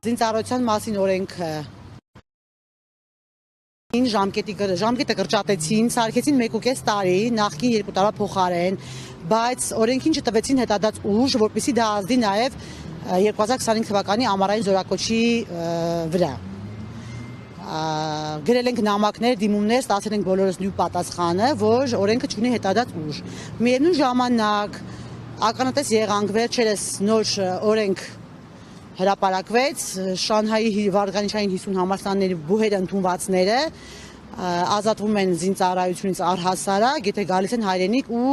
Զինծառայության մասին օրենքը ժամկետը կրճատեցին, սարքեցին 1.5 տարի, նախկին 2 տարվա փոխարեն, բայց օրենքին չտվեցին հետադարձ ուժ, որպեսզի դա ազդի նաև 2025 թվականի ամառային զորակոչի վրա։ Գրել ենք նամակներ, դիմումներ, ստացել ենք բոլորս նույն պատասխանը, որ օրենքը չունի հետադարձ ուժ։ Միևնույն ժամանակ ականատես եղանք վերջերս նոր օրենք հրապարակվեց Շանհայի վարկանիշային 50 համալսարանների բուհերը ընդունվածները ազատվում են զինծառայությունից առհասարակ, եթե գալիս են հայրենիք ու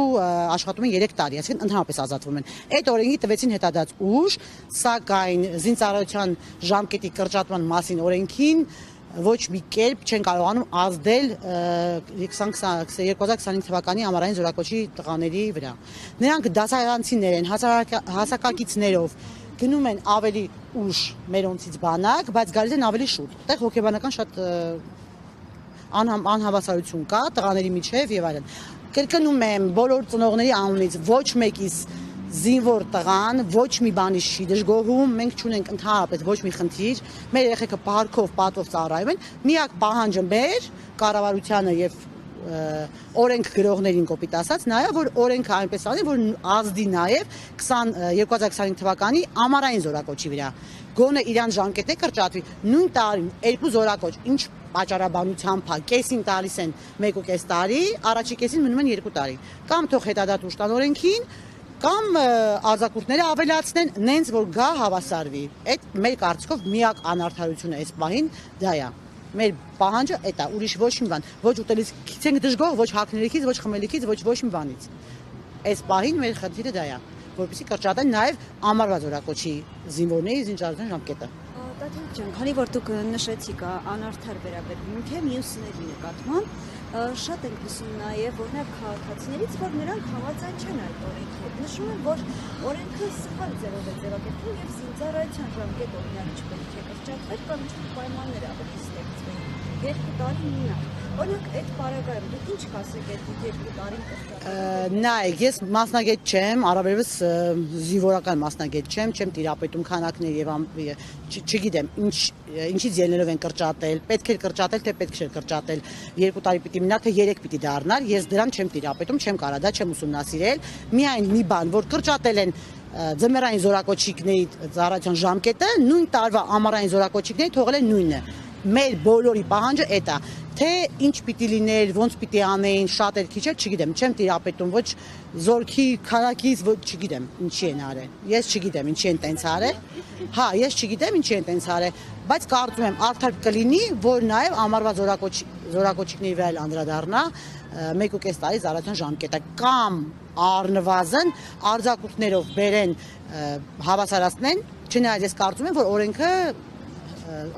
աշխատում են 3 տարի, այսինքն ընդհանրապես ազատվում են։ Այդ օրենքի տվեցին հետադարձ ուժ, սակայն զինծառայության ժամկետի կրճատման մասին օրենքին ոչ մի կերպ չեն կարողանում ազդել 2025 թվականի ամառային զորակոչի տղաների վրա։ Նրանք դասարանցիներ են, հասակակիցներով գնում են ավելի ուշ մերոնցից բանակ, բայց գալիս են ավելի շուտ։ Այդտեղ հոգեբանական շատ անհավասարություն կա տղաների միջև եւ այլն։ Կրկնում եմ բոլոր ծնողների անունից ոչ մեկիս զինվոր տղան ոչ մի բանից չի դժգոհում, մենք չունենք ընդհանրապես ոչ մի խնդիր, մեր երեխեքը պարկով պատով ծառայում են, միակ պահանջը մեր կառավարությանը եւ օրենք գրողներին կոպիտ ասած նայա, որ օրենքը այնպես անի, որ ազդի նաև 2025 թվականի ամառային զորակոչի վրա։ Գոնե իրան ժամկետը կրճատվի, նույն տարին 2 զորակոչ, ինչ պատճառաբանությամբ է, կեսին տալիս են 1.5 տարի, առաջի կեսին մնում են 2 տարի։ Կամ թող հետադարձ ուժ տան օրենքին, կամ արձակուրդները ավելացնեն, նենց որ գա հավասարվի։ Այդ մեր կարծիքով միակ անարդարությունը այս պահին դա է։ Մեր պահանջը այդ է, ուրիշ ոչ մի բան, ոչ ուտելիքից ենք դժգոհ, ոչ հագնելիքից, ոչ խմելիքից, ոչ մի բանից։ Այս պահին մեր խնդիրը դա է, որպեսզի կրճատեն նաև ամառվա զորակոչի զինվորների զինծառայության ժամկետը։ Տաթև ջան, քանի որ դուք նշեցիք անարդար վերաբերմունք է մյուսների նկատմամբ, շատ ենք լսում նաև օրինակ քաղաքացիներից, որ նրանք համաձայն չեն այդ օրենքով։ Նշում են, որ օրենքը սխալ ձևով է ձևակերպվում եւ զինծառայության ժամկետը օրինակ չպետք է կրճատվեր կամ ինչ պայմաններ ավելի ստեղծվեն։ 2 տարի մինակ։ Օրինակ այդ պարագայում դուք ինչ կասեք այդ 2 տարին կրճատվելը։ Նայեք, ես մասնագետ չեմ, առավելևս զինվորական մասնագետ չեմ տիրապետում քանակներ եւ չգիտեմ ինչից ելնելով են կրճատել, պետք է կրճատել, թե պետք չէ կրճատել, 2 տարի պիտի մնա, թե 3 պիտի դառնար, ես դրան չեմ տիրապետում, չեմ կարա դա չեմ ուսումնասիրել, միայն մի բան, որ կրճատել են ձմեռային զորակոչիկների ծառայության ժամկետը, նույն տարվա ամառային զորակոչիկների թողել են նույնը։ Մեր բոլորի պահանջը այդ է, թե ինչ պիտի լիներ, ոնց պիտի անեին, շատ էր քիչ էր, չգիտեմ, չեմ տիրապետում ոչ զորքի քանակից, ոչ չգիտեմ ինչի են արել։ Ես չգիտեմ ինչի են տենց արել։ Հա, ես չգիտեմ ինչի են տենց արել, բայց կարծում եմ արդար կլինի, որ նաև ամառվա զորակոչիկների վրա անդրադառնա 1.5 տարի զառայության ժամկետը կամ առնվազն արձակուրդներով բերեն հավասարացնեն, չնայած ես կարծում եմ, որ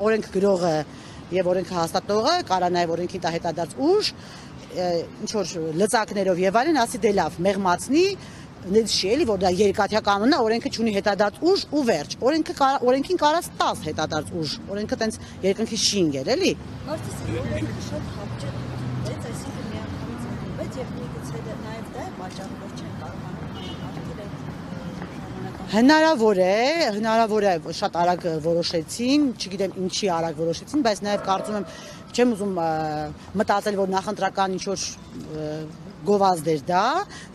օրենք գրողը եւ օրենքը հաստատողը կարա նաեւ օրենքի տա հետադարձ ուժ ինչ որ լծակներով եւ այլն ասի դե լավ մեղմացնի նենց չի էլի որ դա երկաթյա կանոնն է օրենքը չունի հետադարձ ուժ ու վերջ օրենքին կարած 10 հետադարձ ուժ օրենքը տենց երկնքի չի ինգել էլի Մարդս օրենքը շատ հապճեպ դեց այսինքն միանգամից ընդունվեց եւ միգուցե նաեւ դա է պատճառը որ չեն կարողանում Հնարավոր է, շատ արագ որոշեցին, չգիտեմ ինչի արագ որոշեցին, բայց նաև կարծում եմ, չեմ ուզում մտածել, որ նախընտրական ինչ-որ գովազդ էր դա,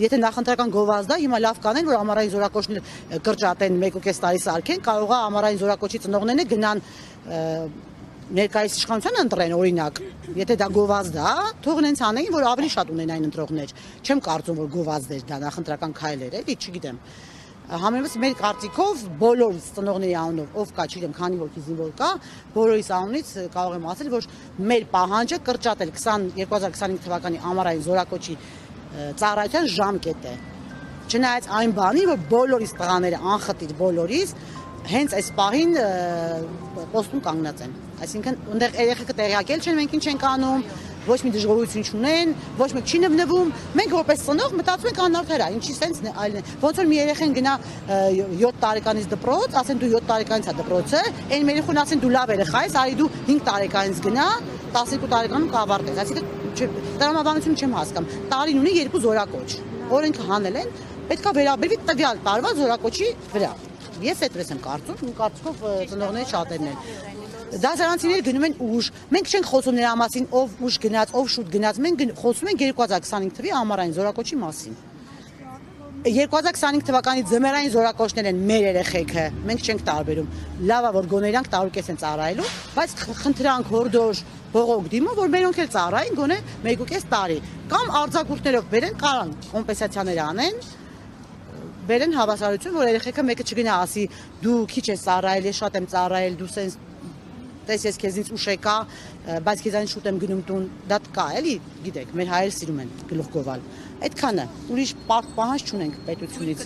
եթե նախընտրական գովազդ է, հիմա լավ կանեն, որ ամառային զորակոչներ կրճատեն 1.5 տարի սարքեն, կարող է ամառային զորակոչի ծնողներն գնան ներկայիս իշխանությանը ընտրեն օրինակ, եթե դա գովազդ է, թող նենց անեին, որ ավելի շատ ունենային ընտրողներ, չեմ կարծում, որ գովազդ էր դա նախընտրական քայլ էր, էլի, չգիտեմ Համենայնիվ մեր կարծիքով բոլորիս ծնողների անունով ով կա, չգիտեմ, քանի որ զինվոր կա, բոլորիս անունից կարող եմ ասել, որ մեր պահանջը կրճատել 2025 թվականի ամառային զորակոչի ծառայության ժամկետը։ Չնայած այն բանի, որ բոլորիս տղաները անխտիր բոլորիս հենց այս պահին պոստում կանգնած են։ Այսինքն այնտեղ երեխեքը տեղյակել չեն, մենք ինչ ենք անում, ոչ մի դժգոհություն չունեն, ոչ մեկ չի նվնվում, մենք որպես ծնող մտածում ենք անարդար է, ինչի սենց այլն է։ Ոնց որ մի երեխեն գնա 7 տարեկանից դպրոց, ասեն դու 7 տարեկանից է դպրոցը, այն մեր երեխուն ասեն դու լավ երեխա ես, արի դու 5 տարեկանից գնա, 12 տարեկանում կավարտես։ Այսինքն տրամաբանություն չեմ հասկանում։ Տարին ունի 2 զորակոչ։ Օրենքը հանել են, պետքա վերաբերվի տվյալ տարվա զորակոչի վրա։ Ես այդպես եմ կարծում, ու կարծիքով ծնողների շատերն են։ Դասարանցիները գնում են ուշ։ Մենք չենք խոսում նրա մասին, ով ուշ գնաց, ով շուտ գնաց։ Մենք խոսում ենք 2025 թվականի ամառային զորակոչի մասին։ 2025 թվականի ձմեռային զորակոչներ են մեր երեխեքը, մենք չենք տարբերում։ Լավ է, որ գոնե իրանք տարուկես են ծառայելու, բայց խնդրանք հորդոր բողոք դիմում, որ մերոնք էլ ծառայեն գոնե 1.5 տարի։ Կամ արձակուրդներով բերեն, կարան կոմպենսացիաներ անեն, բերեն հավասարություն, որ երեխեքը մեկը չգնա ասի դու քիչ ես ծառայել, ես շատ եմ ծառայել, դու սենց տես ես քեզնից ուշ եկա, բայց քեզանից շուտ եմ գնում տուն, դա կա էլի, գիտեք, մեր հայերը սիրում են գլուխ գովալ։ Այդքանը, ուրիշ պահանջ չունենք պետությունից։